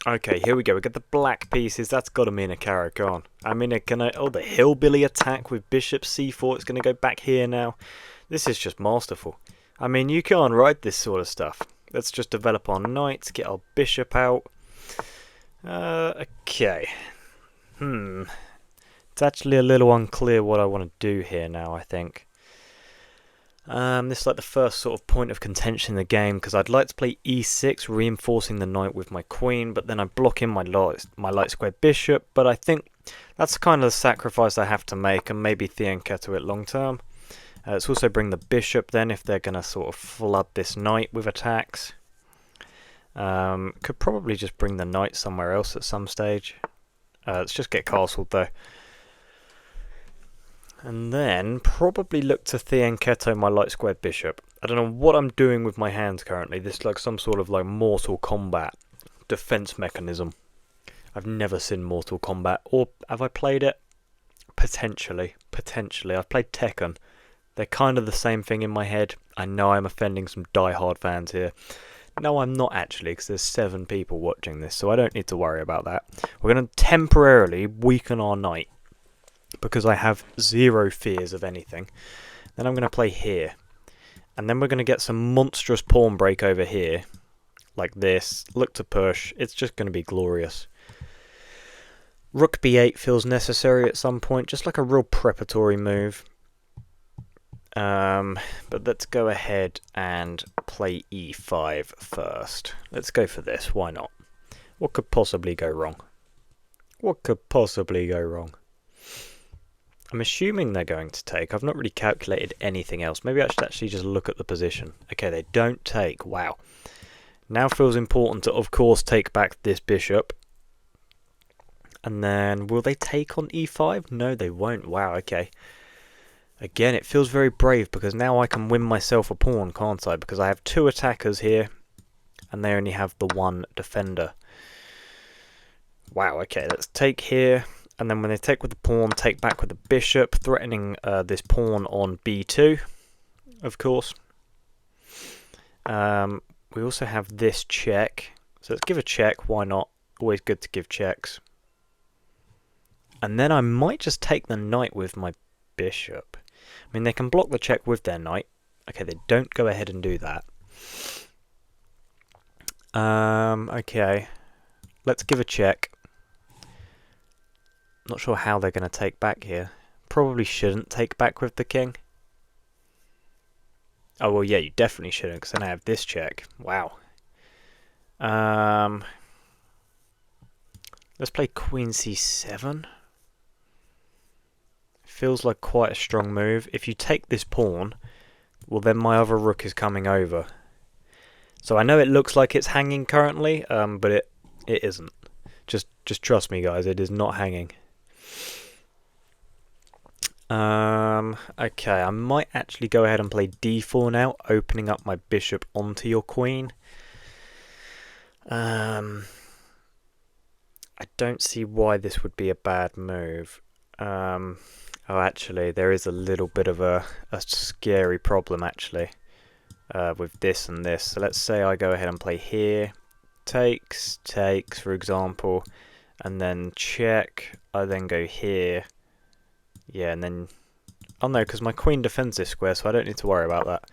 Okay, here we go. We got the black pieces. That's got to mean a Caro-Kann. I mean, oh, the hillbilly attack with bishop c4. It's going to go back here now. This is just masterful. I mean, you can't write this sort of stuff. Let's just develop our knights, get our bishop out. Okay. It's actually a little unclear what I want to do here now, I think. This is like the first sort of point of contention in the game, because I'd like to play e6, reinforcing the knight with my queen, but then I block in my light square bishop, but I think that's kind of the sacrifice I have to make, and maybe Theanketto it long term. Let's also bring the bishop then, if they're going to sort of flood this knight with attacks. Could probably just bring the knight somewhere else at some stage. Let's just get castled though. And then probably look to Theanketto my light square bishop. I don't know what I'm doing with my hands currently. This is like some sort of like Mortal Kombat defense mechanism. I've never seen Mortal Kombat, or have I played it? Potentially. I've played Tekken. They're kind of the same thing in my head. I know I'm offending some die-hard fans here. No, I'm not actually, because there's 7 people watching this, so I don't need to worry about that. We're going to temporarily weaken our knight, because I have 0 fears of anything. Then I'm going to play here. And then we're going to get some monstrous pawn break over here. Like this. Look to push. It's just going to be glorious. Rook b8 feels necessary at some point. Just like a real preparatory move. But let's go ahead and play e5 first. Let's go for this. Why not? What could possibly go wrong? What could possibly go wrong? I'm assuming they're going to take. I've not really calculated anything else. Maybe I should actually just look at the position. Okay, they don't take. Wow. Now feels important to, of course, take back this bishop. And then, will they take on e5? No, they won't. Wow, okay. Again, it feels very brave, because now I can win myself a pawn, can't I? Because I have 2 attackers here, and they only have the 1 defender. Wow, okay, let's take here. And then when they take with the pawn, take back with the bishop, threatening this pawn on b2, of course. We also have this check. So let's give a check, why not? Always good to give checks. And then I might just take the knight with my bishop. I mean, they can block the check with their knight. Okay, they don't go ahead and do that. Okay. Let's give a check. Not sure how they're going to take back here. Probably shouldn't take back with the king. Oh, well, yeah, you definitely shouldn't, because then I have this check. Wow. Let's play queen c7. Feels like quite a strong move. If you take this pawn, well, then my other rook is coming over. So I know it looks like it's hanging currently, but it isn't. Just trust me, guys, it is not hanging. Okay, I might actually go ahead and play d4 now, opening up my bishop onto your queen. I don't see why this would be a bad move. Oh, actually, there is a little bit of a scary problem, actually, with this and this. So let's say I go ahead and play here. Takes, for example, and then check. I then go here. Yeah, and then... Oh no, because my queen defends this square, so I don't need to worry about that.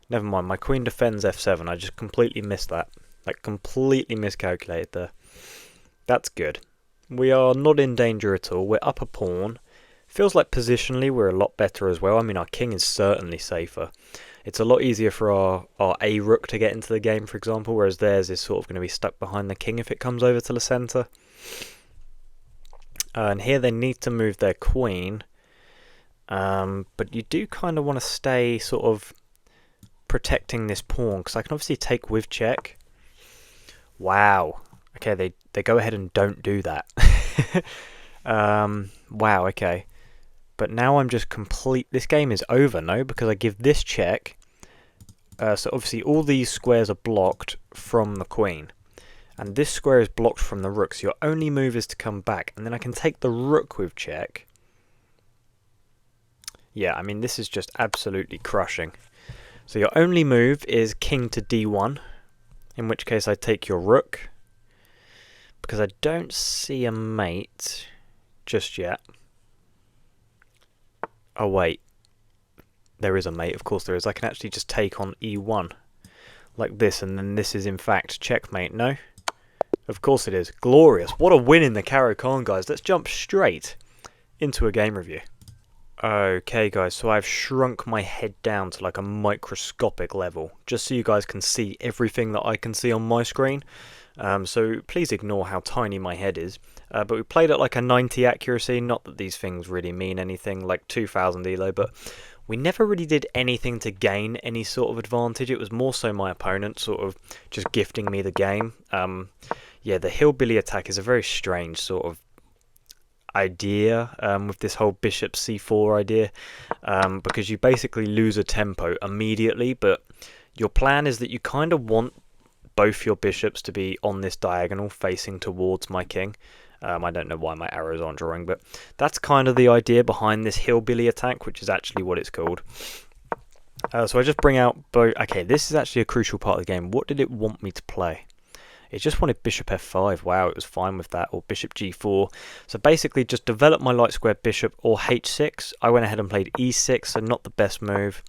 Never mind, my queen defends f7. I just completely missed that. Like, completely miscalculated there. That's good. We are not in danger at all. We're up a pawn. Feels like positionally we're a lot better as well. I mean, our king is certainly safer. It's a lot easier for our a-rook to get into the game, for example, whereas theirs is sort of going to be stuck behind the king if it comes over to the centre. And here they need to move their queen. But you do kind of want to stay sort of protecting this pawn, because I can obviously take with check. Wow. Okay, they go ahead and don't do that. Wow, okay. But now I'm just this game is over, no? Because I give this check. So obviously all these squares are blocked from the queen. And this square is blocked from the rook, so your only move is to come back. And then I can take the rook with check. Yeah, I mean, this is just absolutely crushing. So your only move is king to d1, in which case I take your rook. because I don't see a mate just yet. Oh wait, there is a mate, of course there is. I can actually just take on e1 like this, and then this is in fact checkmate. No? Of course it is. Glorious. What a win in the Caro-Kann, guys. Let's jump straight into a game review. Okay guys, so I've shrunk my head down to like a microscopic level, just so you guys can see everything that I can see on my screen. So please ignore how tiny my head is. But we played at like a 90 accuracy, not that these things really mean anything, like 2000 elo, but we never really did anything to gain any sort of advantage. It was more so my opponent sort of just gifting me the game. Yeah, the hillbilly attack is a very strange sort of idea with this whole bishop c4 idea, because you basically lose a tempo immediately, but your plan is that you kind of want both your bishops to be on this diagonal facing towards my king. I don't know why my arrows aren't drawing, but that's kind of the idea behind this hillbilly attack, which is actually what it's called. So I just bring out both. Okay, this is actually a crucial part of the game. What did it want me to play? It just wanted bishop f5. Wow, it was fine with that. Or bishop g4. So basically just develop my light square bishop, or h6. I went ahead and played e6, so not the best move.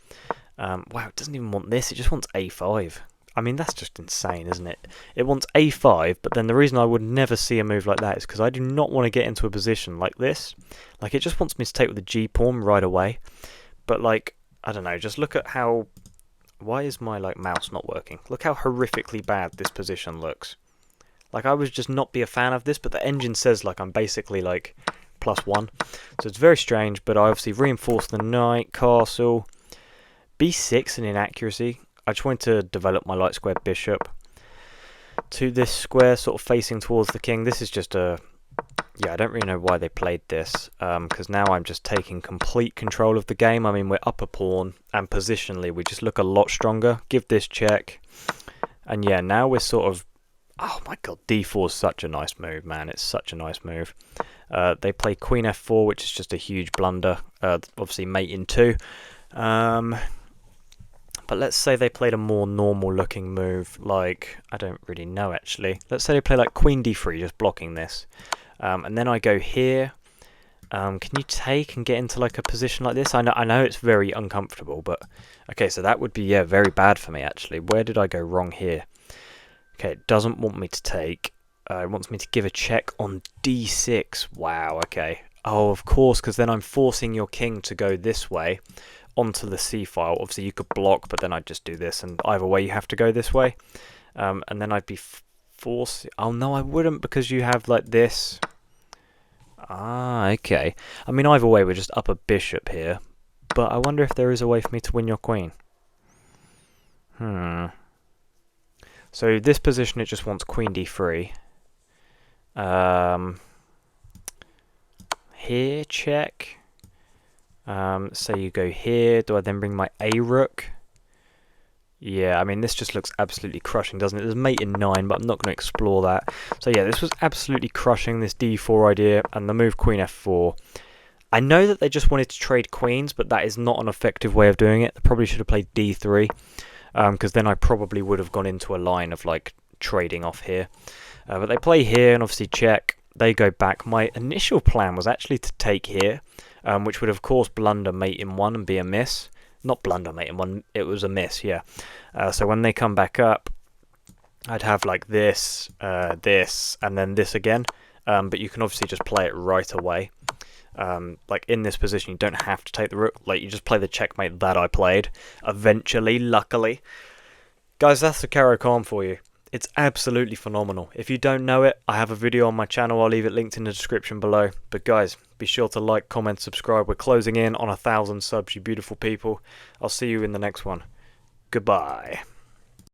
Wow, it doesn't even want this. It just wants a5. I mean, that's just insane, isn't it? It wants a5, but then the reason I would never see a move like that is because I do not want to get into a position like this. Like, it just wants me to take with the g-pawn right away. But, like, I don't know, just look at how... Why is my like mouse not working? Look how horrifically bad this position looks. Like, I would just not be a fan of this, but the engine says like I'm basically like +1. So it's very strange, but I obviously reinforced the knight, castle, b6 and inaccuracy. I just wanted to develop my light square bishop to this square sort of facing towards the king. This is just a... Yeah, I don't really know why they played this, because now I'm just taking complete control of the game. I mean, we're up a pawn, and positionally we just look a lot stronger. Give this check. And yeah, now we're sort of... Oh my god, d4 is such a nice move, man. It's such a nice move. They play queen f4, which is just a huge blunder. Obviously mate in 2. But let's say they played a more normal looking move, like... I don't really know, actually. Let's say they play like queen d3, just blocking this. And then I go here. Can you take and get into like a position like this? I know it's very uncomfortable, but okay, so that would be, yeah, very bad for me actually. Where did I go wrong here? Okay, it doesn't want me to take. It wants me to give a check on d6. Wow, okay. Oh, of course, because then I'm forcing your king to go this way onto the c file. Obviously, you could block, but then I'd just do this, and either way, you have to go this way. And then I'd be forced. Oh no, I wouldn't, because you have like this. Ah, okay. I mean, either way, we're just up a bishop here. But I wonder if there is a way for me to win your queen. So this position, it just wants queen d3. Here, check. Say you go here. Do I then bring my a rook? Yeah, I mean, this just looks absolutely crushing, doesn't it? There's mate in 9, but I'm not going to explore that. So yeah, this was absolutely crushing, this d4 idea, and the move queen f4. I know that they just wanted to trade queens, but that is not an effective way of doing it. They probably should have played d3, because then I probably would have gone into a line of, like, trading off here. But they play here, and obviously check. They go back. My initial plan was actually to take here, which would, of course, blunder mate in 1 and be a miss. Not blunder mate in 1, it was a miss, yeah. So when they come back up, I'd have like this, this, and then this again. But you can obviously just play it right away. Like in this position, you don't have to take the rook. Like, you just play the checkmate that I played. Eventually, luckily. Guys, that's the Caro-Kann for you. It's absolutely phenomenal. If you don't know it, I have a video on my channel. I'll leave it linked in the description below. But guys, be sure to like, comment, subscribe. We're closing in on 1,000 subs, you beautiful people. I'll see you in the next one. Goodbye.